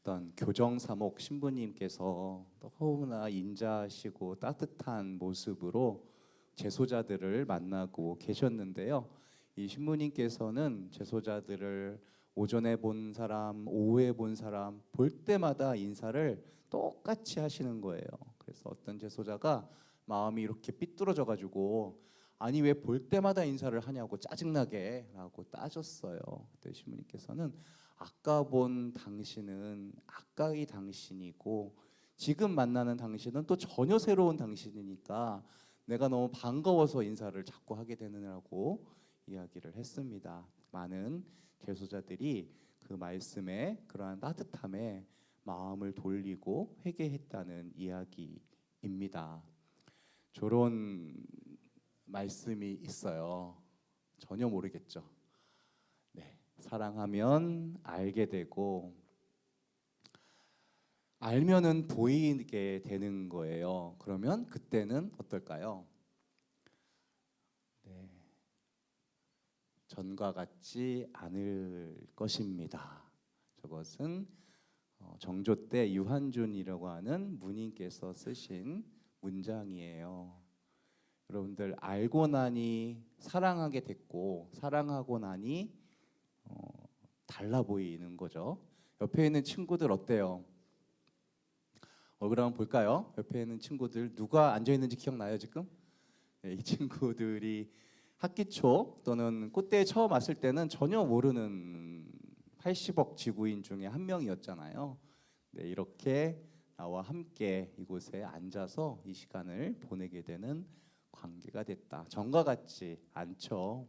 어떤 교정사목 신부님께서 너무나 인자하시고 따뜻한 모습으로 재소자들을 만나고 계셨는데요. 이 신부님께서는 재소자들을 오전에 본 사람, 오후에 본 사람 볼 때마다 인사를 똑같이 하시는 거예요. 그래서 어떤 재소자가 마음이 이렇게 삐뚤어져 가지고 아니 왜 볼 때마다 인사를 하냐고 짜증나게 라고 따졌어요. 그때 신부님께서는 아까 본 당신은 아까의 당신이고 지금 만나는 당신은 또 전혀 새로운 당신이니까 내가 너무 반가워서 인사를 자꾸 하게 되느라고 이야기를 했습니다. 많은 재소자들이 그 말씀에 그러한 따뜻함에 마음을 돌리고 회개했다는 이야기입니다. 저런 말씀이 있어요. 전혀 모르겠죠. 네, 사랑하면 알게 되고 알면은 보이게 되는 거예요. 그러면 그때는 어떨까요? 네, 전과 같지 않을 것입니다. 저것은 정조 때 유한준이라고 하는 문인께서 쓰신 문장이에요. 여러분들 알고 나니 사랑하게 됐고 사랑하고 나니 달라 보이는 거죠. 옆에 있는 친구들 어때요? 얼굴 한번 볼까요? 옆에 있는 친구들 누가 앉아 있는지 기억나요 지금? 네, 이 친구들이 학기 초 또는 그때 처음 왔을 때는 전혀 모르는 80억 지구인 중에 한 명이었잖아요. 네, 이렇게 나와 함께 이곳에 앉아서 이 시간을 보내게 되는 관계가 됐다. 전과 같지 않죠.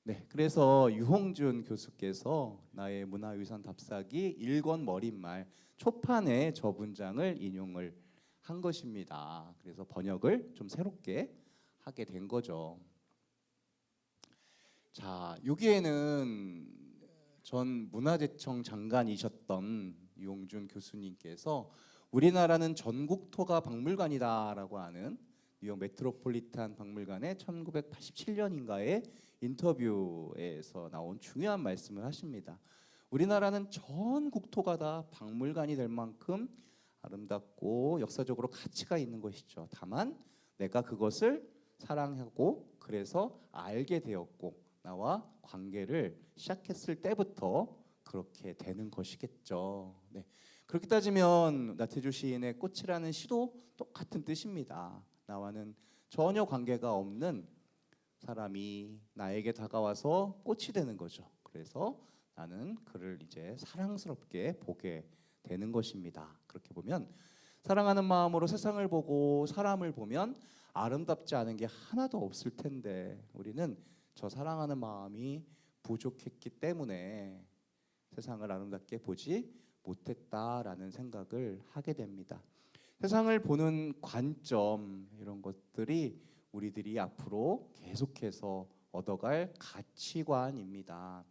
네, 그래서 유홍준 교수께서 나의 문화유산 답사기 1권 머릿말 초판에 저 문장을 인용을 한 것입니다. 그래서 번역을 좀 새롭게 하게 된 거죠. 자, 여기에는 전 문화재청 장관이셨던 유홍준 교수님께서 우리나라는 전국토가 박물관이다라고 하는 뉴욕 메트로폴리탄 박물관의 1987년인가의 인터뷰에서 나온 중요한 말씀을 하십니다. 우리나라는 전 국토가 다 박물관이 될 만큼 아름답고 역사적으로 가치가 있는 것이죠. 다만 내가 그것을 사랑하고 그래서 알게 되었고 나와 관계를 시작했을 때부터 그렇게 되는 것이겠죠. 네. 그렇게 따지면 나태주 시인의 꽃이라는 시도 똑같은 뜻입니다. 나와는 전혀 관계가 없는 사람이 나에게 다가와서 꽃이 되는 거죠. 그래서 나는 그를 이제 사랑스럽게 보게 되는 것입니다. 그렇게 보면 사랑하는 마음으로 세상을 보고 사람을 보면 아름답지 않은 게 하나도 없을 텐데 우리는 저 사랑하는 마음이 부족했기 때문에 세상을 아름답게 보지 못했다라는 생각을 하게 됩니다. 세상을 보는 관점 이런 것들이 우리들이 앞으로 계속해서 얻어갈 가치관입니다.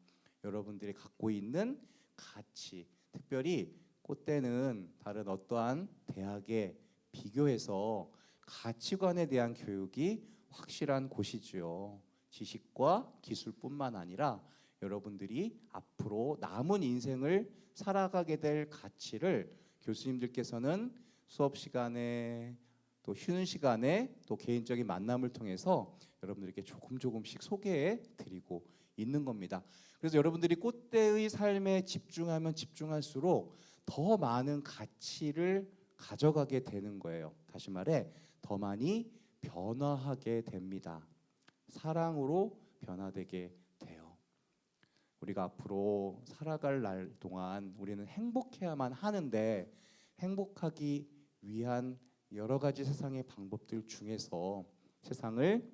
여러분들이 갖고 있는 가치, 특별히 그때는 다른 어떠한 대학에 비교해서 가치관에 대한 교육이 확실한 곳이지요. 지식과 기술뿐만 아니라 여러분들이 앞으로 남은 인생을 살아가게 될 가치를 교수님들께서는 수업 시간에 또 쉬는 시간에 또 개인적인 만남을 통해서 여러분들에게 조금씩 소개해 드리고 있는 겁니다. 그래서 여러분들이 꽃대의 삶에 집중하면 집중할수록 더 많은 가치를 가져가게 되는 거예요. 다시 말해 더 많이 변화하게 됩니다. 사랑으로 변화되게 돼요. 우리가 앞으로 살아갈 날 동안 우리는 행복해야만 하는데 행복하기 위한 여러 가지 세상의 방법들 중에서 세상을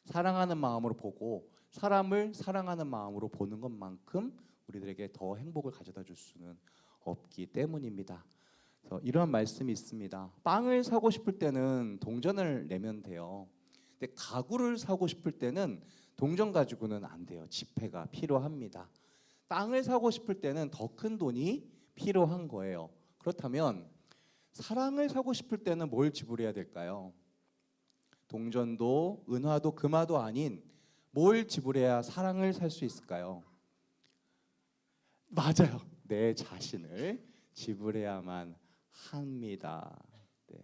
사랑하는 마음으로 보고 사람을 사랑하는 마음으로 보는 것만큼 우리들에게 더 행복을 가져다 줄 수는 없기 때문입니다. 그래서 이러한 말씀이 있습니다. 빵을 사고 싶을 때는 동전을 내면 돼요. 근데 가구를 사고 싶을 때는 동전 가지고는 안 돼요. 지폐가 필요합니다. 땅을 사고 싶을 때는 더 큰 돈이 필요한 거예요. 그렇다면 사랑을 사고 싶을 때는 뭘 지불해야 될까요? 동전도 은화도 금화도 아닌 뭘 지불해야 사랑을 살 수 있을까요? 맞아요. 내 자신을 지불해야만 합니다. 네.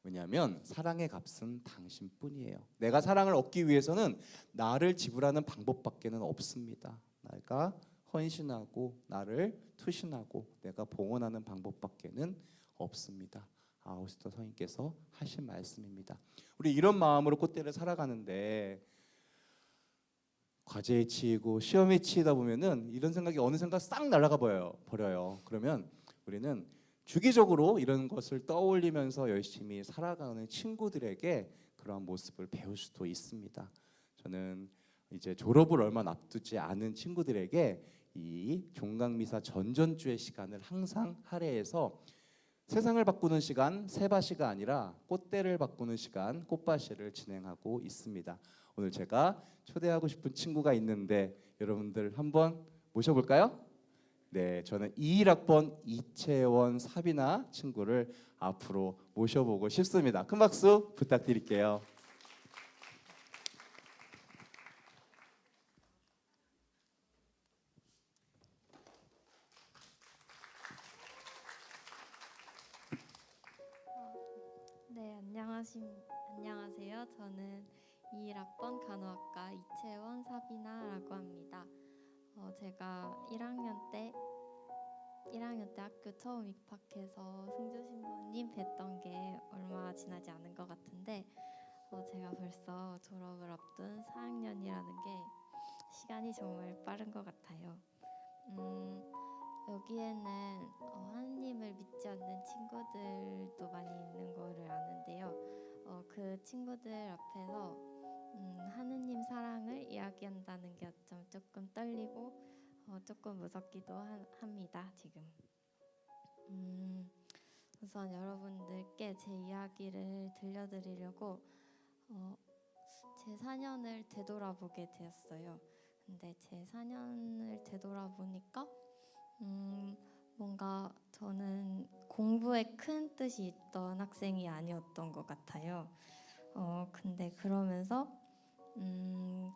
왜냐하면 사랑의 값은 당신뿐이에요. 내가 사랑을 얻기 위해서는 나를 지불하는 방법밖에는 없습니다. 내가 헌신하고 나를 투신하고 내가 봉헌하는 방법밖에는 없습니다. 아우구스도 성인께서 하신 말씀입니다. 우리 이런 마음으로 꽃대를 살아가는데 과제에 치이고 시험에 치이다 보면은 이런 생각이 어느샌가 싹 날아가 버려요. 그러면 우리는 주기적으로 이런 것을 떠올리면서 열심히 살아가는 친구들에게 그러한 모습을 배울 수도 있습니다. 저는 이제 졸업을 얼마 앞두지 않은 친구들에게 이 종강미사 전전주의 시간을 항상 할애해서 세상을 바꾸는 시간 세바시가 아니라 꽃대를 바꾸는 시간 꽃바시를 진행하고 있습니다. 오늘 제가 초대하고 싶은 친구가 있는데 여러분들 한번 모셔볼까요? 네, 저는 21학번 이채원 사비나 친구를 앞으로 모셔보고 싶습니다. 큰 박수 부탁드릴게요. 네, 안녕하세요. 저는 21학번 간호학과 이채원 사비나라고 합니다. 제가 1학년 때 학교 처음 입학해서 승주 신부님 뵀던 게 얼마 지나지 않은 것 같은데 제가 벌써 졸업을 앞둔 4학년이라는 게 시간이 정말 빠른 것 같아요. 여기에는 하느님을 믿지 않는 친구들도 많이 있는 거를 아는데요. 그 친구들 앞에서 하느님 사랑을 이야기한다는 게 어쩜 조금 떨리고 조금 무섭기도 합니다. 지금. 우선 여러분들께 제 이야기를 들려드리려고 제 4년을 되돌아보게 되었어요. 근데 제 4년을 되돌아보니까 뭔가 저는 공부에 큰 뜻이 있던 학생이 아니었던 것 같아요. 근데 그러면서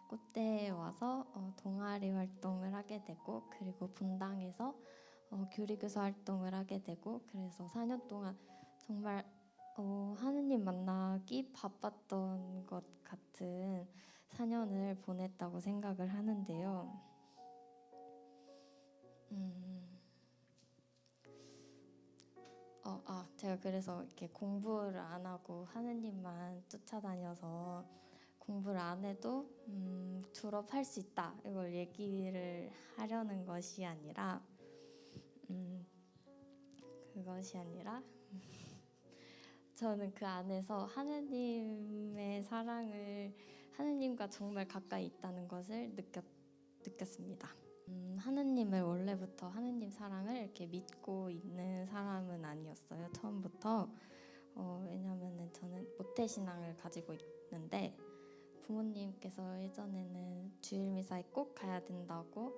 꽃대에 와서 동아리 활동을 하게 되고 그리고 분당에서 교리교사 활동을 하게 되고 그래서 4년 동안 정말 하느님 만나기 바빴던 것 같은 4년을 보냈다고 생각을 하는데요. 제가 그래서 이렇게 공부를 안 하고 하느님만 쫓아다녀서 공부를 안 해도 졸업할 수 있다 이걸 얘기를 하려는 것이 아니라 그것이 아니라 저는 그 안에서 하느님의 사랑을 하느님과 정말 가까이 있다는 것을 느꼈습니다. 하느님을 원래부터 하느님 사랑을 이렇게 믿고 있는 사람은 아니었어요. 처음부터. 왜냐면은 저는 모태신앙을 가지고 있는데 부모님께서 예전에는 주일미사에 꼭 가야 된다고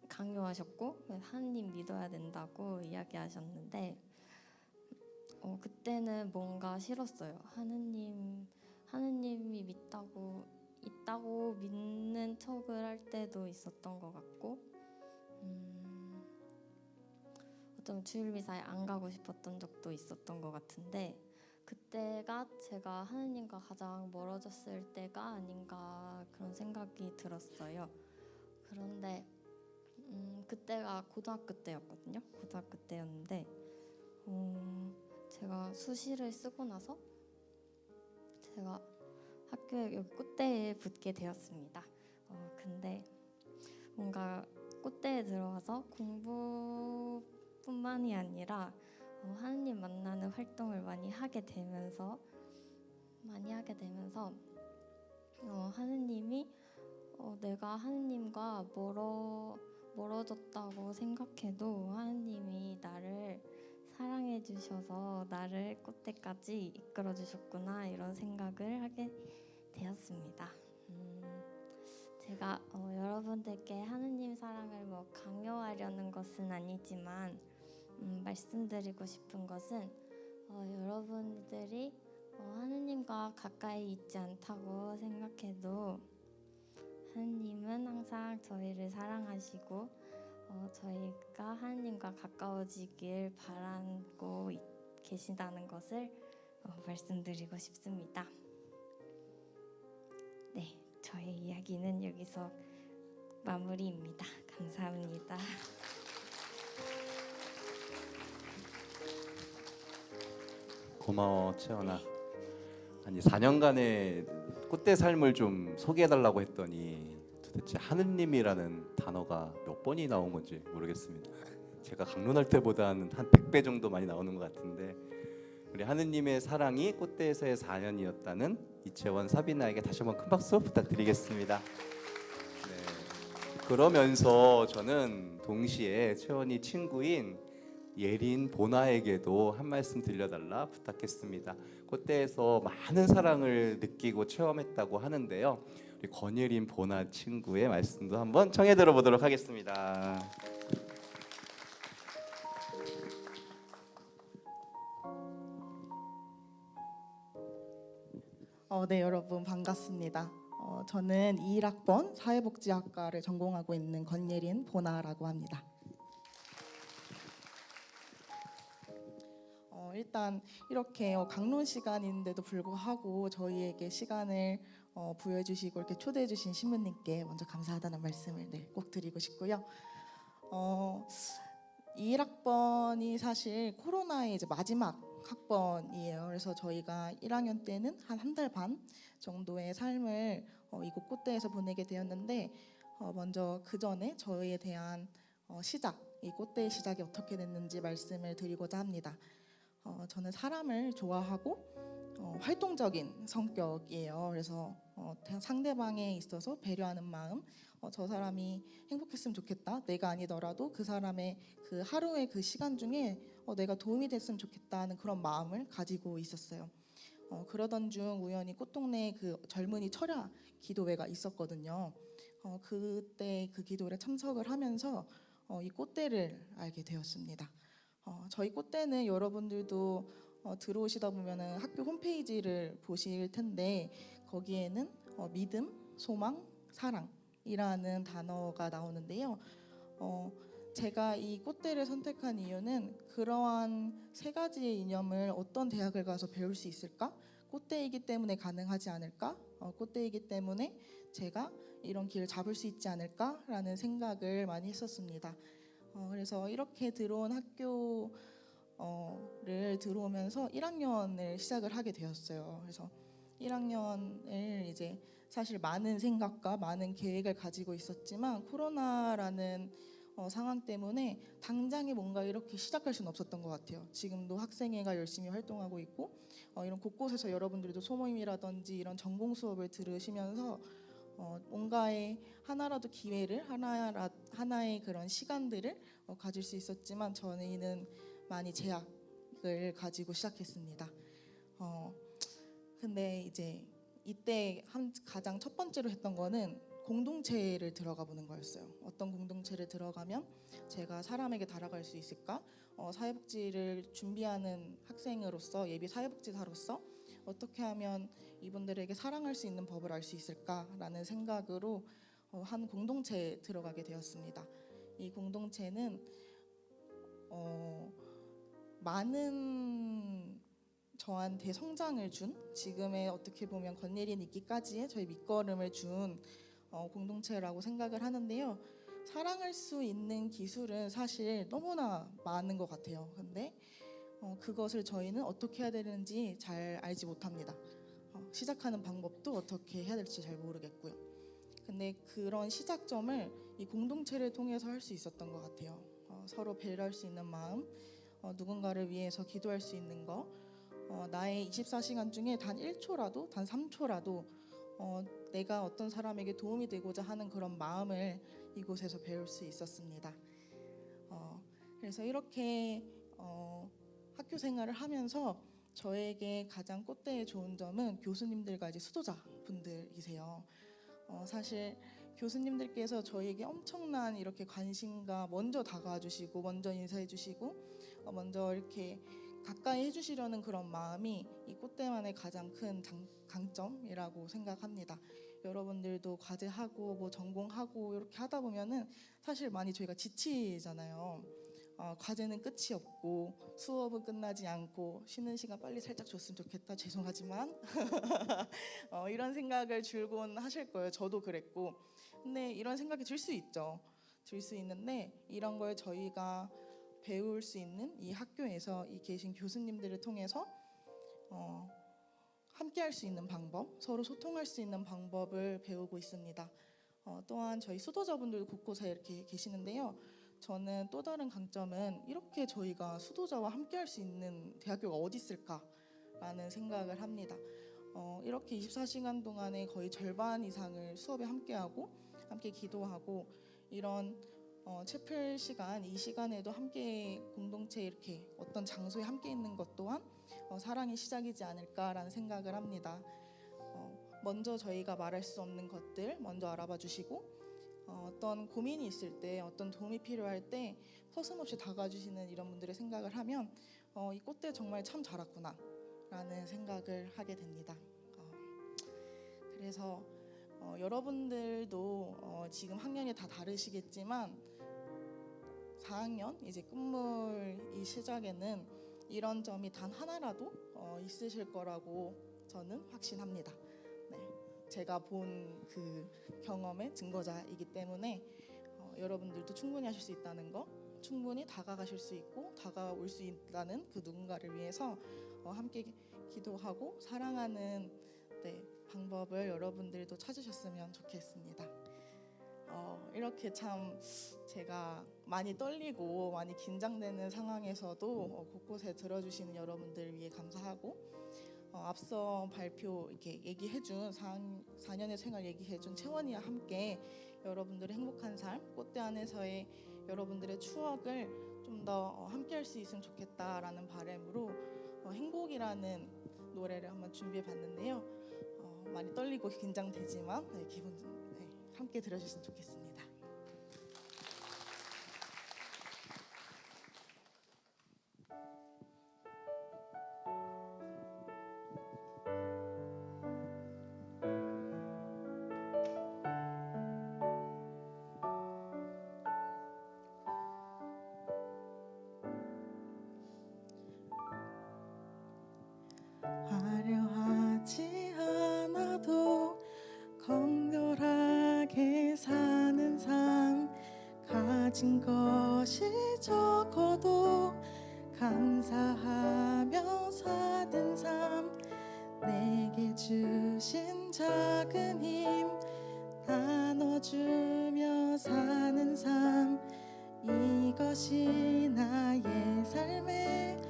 강요하셨고 하느님 믿어야 된다고 이야기하셨는데 그때는 뭔가 싫었어요. 하느님이 있다고 믿는 척을 할 때도 있었던 것 같고 어쩌면 주일미사에 안 가고 싶었던 적도 있었던 것 같은데 그때가 제가 하느님과 가장 멀어졌을 때가 아닌가 그런 생각이 들었어요. 그런데 그때가 고등학교 때였거든요. 고등학교 때였는데 제가 수시를 쓰고 나서 제가 학교에 여기 꽃대에 붙게 되었습니다. 근데 뭔가 꽃대에 들어와서 공부뿐만이 아니라 하느님 만나는 활동을 많이 하게 되면서 하느님이 내가 하느님과 멀어졌다고 생각해도 하느님이 나를 사랑해 주셔서 나를 꽃대까지 이끌어 주셨구나 이런 생각을 하게 되었습니다. 제가 여러분들께 하느님 사랑을 강요하려는 것은 아니지만 말씀드리고 싶은 것은 여러분들이 하느님과 가까이 있지 않다고 생각해도 하느님은 항상 저희를 사랑하시고 저희가 하느님과 가까워지길 바라고 계신다는 것을 말씀드리고 싶습니다. 네, 저의 이야기는 여기서 마무리입니다. 감사합니다. 고마워 채원아. 아니 4년간의 꽃대 삶을 좀 소개해달라고 했더니 도대체 하느님이라는 단어가 몇 번이 나온 건지 모르겠습니다. 제가 강론할 때보다는 한 100배 정도 많이 나오는 것 같은데 우리 하느님의 사랑이 꽃대에서의 4년이었다는 이채원 사비나에게 다시 한번 큰 박수 부탁드리겠습니다. 네. 그러면서 저는 동시에 채원이 친구인 예린 보나에게도 한 말씀 들려달라 부탁했습니다. 꽃대에서 많은 사랑을 느끼고 체험했다고 하는데요. 우리 권예린 보나 친구의 말씀도 한번 청해 들어보도록 하겠습니다. 네, 여러분 반갑습니다. 저는 21학번 사회복지학과를 전공하고 있는 권예린 보나라고 합니다. 일단 이렇게 강론 시간인데도 불구하고 저희에게 시간을 부여해 주시고 이렇게 초대해 주신 신부님께 먼저 감사하다는 말씀을 꼭 드리고 싶고요. 21학번이 사실 코로나의 이제 마지막 학번이에요. 그래서 저희가 1학년 때는 한 달 반 정도의 삶을 이곳 꽃대에서 보내게 되었는데 먼저 그 전에 저희에 대한 시작, 이 꽃대의 시작이 어떻게 됐는지 말씀을 드리고자 합니다. 저는 사람을 좋아하고 활동적인 성격이에요. 그래서 상대방에 있어서 배려하는 마음, 저 사람이 행복했으면 좋겠다. 내가 아니더라도 그 사람의 그 하루의 그 시간 중에 내가 도움이 됐으면 좋겠다는 그런 마음을 가지고 있었어요. 그러던 중 우연히 꽃동네에 그 젊은이 철야 기도회가 있었거든요. 그때 그 기도회에 참석을 하면서 이 꽃대를 알게 되었습니다. 저희 꽃대는 여러분들도 들어오시다 보면은 학교 홈페이지를 보실 텐데 거기에는 믿음, 소망, 사랑이라는 단어가 나오는데요. 제가 이 꽃대를 선택한 이유는 그러한 세 가지의 이념을 어떤 대학을 가서 배울 수 있을까? 꽃대이기 때문에 가능하지 않을까? 꽃대이기 때문에 제가 이런 길을 잡을 수 있지 않을까라는 생각을 많이 했었습니다. 그래서 이렇게 들어온 학교를 들어오면서 1학년을 시작을 하게 되었어요. 그래서 1학년을 이제 사실 많은 생각과 많은 계획을 가지고 있었지만 코로나라는 상황 때문에 당장에 뭔가 이렇게 시작할 수는 없었던 것 같아요. 지금도 학생회가 열심히 활동하고 있고 이런 곳곳에서 여러분들도 소모임이라든지 이런 전공 수업을 들으시면서 뭔가의 하나라도 기회를 하나의 그런 시간들을 가질 수 있었지만 저희는 많이 제약을 가지고 시작했습니다. 근데 이제 이때 가장 첫 번째로 했던 거는 공동체를 들어가 보는 거였어요. 어떤 공동체를 들어가면 제가 사람에게 다가갈 수 있을까? 사회복지를 준비하는 학생으로서 예비 사회복지사로서 어떻게 하면 이분들에게 사랑할 수 있는 법을 알 수 있을까라는 생각으로 한 공동체에 들어가게 되었습니다. 이 공동체는 많은 저한테 성장을 준 지금의 어떻게 보면 권예린 있기까지의 저희 밑거름을 준 공동체라고 생각을 하는데요. 사랑할 수 있는 기술은 사실 너무나 많은 것 같아요. 근데 그것을 저희는 어떻게 해야 되는지 잘 알지 못합니다. 시작하는 방법도 어떻게 해야 될지 잘 모르겠고요. 근데 그런 시작점을 이 공동체를 통해서 할 수 있었던 것 같아요. 서로 배려할 수 있는 마음, 누군가를 위해서 기도할 수 있는 거, 나의 24시간 중에 단 1초라도, 단 3초라도 내가 어떤 사람에게 도움이 되고자 하는 그런 마음을 이곳에서 배울 수 있었습니다. 그래서 이렇게 학교 생활을 하면서 저에게 가장 꽃대의 좋은 점은 교수님들과 이제 수도자분들이세요. 사실 교수님들께서 저에게 엄청난 이렇게 관심과 먼저 다가와 주시고 먼저 인사해 주시고 먼저 이렇게 가까이 해주시려는 그런 마음이 이 꽃대만의 가장 큰 강점이라고 생각합니다. 여러분들도 과제하고 뭐 전공하고 이렇게 하다 보면은 사실 많이 저희가 지치잖아요. 과제는 끝이 없고 수업은 끝나지 않고 쉬는 시간 빨리 살짝 줬으면 좋겠다. 죄송하지만 이런 생각을 줄곧 하실 거예요. 저도 그랬고. 근데 이런 생각이 들 수 있죠. 들 수 있는데 이런 걸 저희가 배울 수 있는 이 학교에서 이 계신 교수님들을 통해서 함께 할 수 있는 방법, 서로 소통할 수 있는 방법을 배우고 있습니다. 또한 저희 수도자분들 곳곳에 이렇게 계시는데요. 저는 또 다른 강점은 이렇게 저희가 수도자와 함께 할 수 있는 대학교가 어디 있을까라는 생각을 합니다. 이렇게 24시간 동안에 거의 절반 이상을 수업에 함께하고 함께 기도하고 이런 채플 시간, 이 시간에도 함께 공동체 이렇게 어떤 장소에 함께 있는 것 또한 사랑의 시작이지 않을까라는 생각을 합니다. 먼저 저희가 말할 수 없는 것들 먼저 알아봐 주시고 어떤 고민이 있을 때 어떤 도움이 필요할 때 서슴없이 다가주시는 이런 분들의 생각을 하면 이 꽃대 정말 참 자랐구나 라는 생각을 하게 됩니다. 그래서 여러분들도 지금 학년이 다 다르시겠지만 4학년 이제 끝물 이 시작에는 이런 점이 단 하나라도 있으실 거라고 저는 확신합니다. 네, 제가 본 그 경험의 증거자이기 때문에 여러분들도 충분히 하실 수 있다는 거, 충분히 다가가실 수 있고 다가올 수 있다는 그 누군가를 위해서 함께 기도하고 사랑하는 방법을 여러분들도 찾으셨으면 좋겠습니다. 이렇게 참 제가 많이 떨리고 많이 긴장되는 상황에서도 곳곳에 들어주시는 여러분들 위해 감사하고 앞서 발표 이렇게 얘기해준 4년의 생활 얘기해준 채원이와 함께 여러분들의 행복한 삶, 꽃대 안에서의 여러분들의 추억을 좀 더 함께 할 수 있으면 좋겠다라는 바람으로 행복이라는 노래를 한번 준비해 봤는데요. 많이 떨리고 긴장되지만 기분 함께 들어주시면 좋겠습니다. 화려하지 않아도 정결하게 사는 삶, 가진 것이 적어도 감사하며 사는 삶, 내게 주신 작은 힘 나눠주며 사는 삶, 이것이 나의 삶의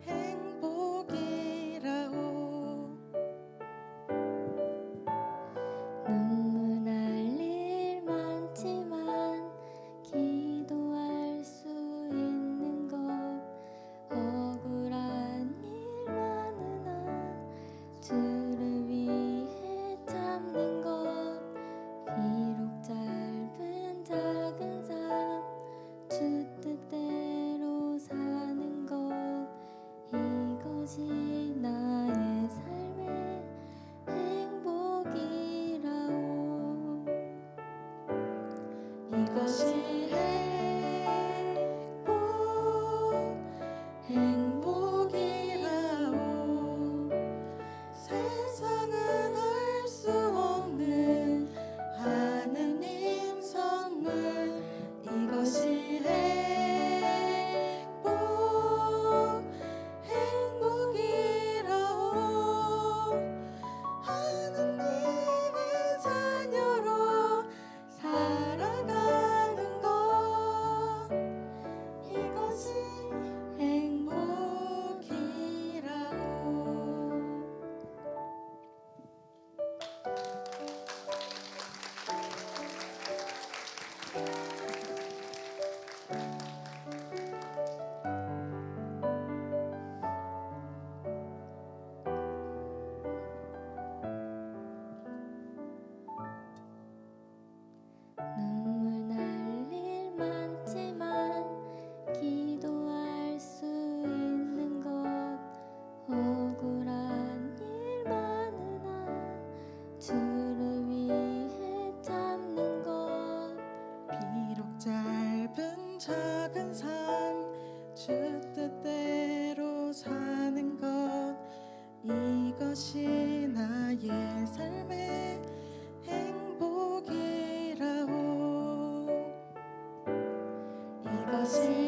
행복이라오. 눈물 날 일 많지만 기도할 수 있는 것, 억울한 일 많으나 주를 위해 참는 것, 비록 짧은 작은 삶 주 뜻대로 사는 것, 이것이 나의 삶의 행복이라오. 이것이 행복이라오. 세상은 알 수 없는 하느님 선물, 이것이 행복이라오. 하느님의 자녀로 살아가는 것, 이것이 행복이라오. 눈물 날 일 많지만 기도할 수 있는 것, 억울한 일 많으나 주를 위해 짧은 작은 삶 주 뜻대로 사는 것 이것이 나의 삶의 행복이라오 이것이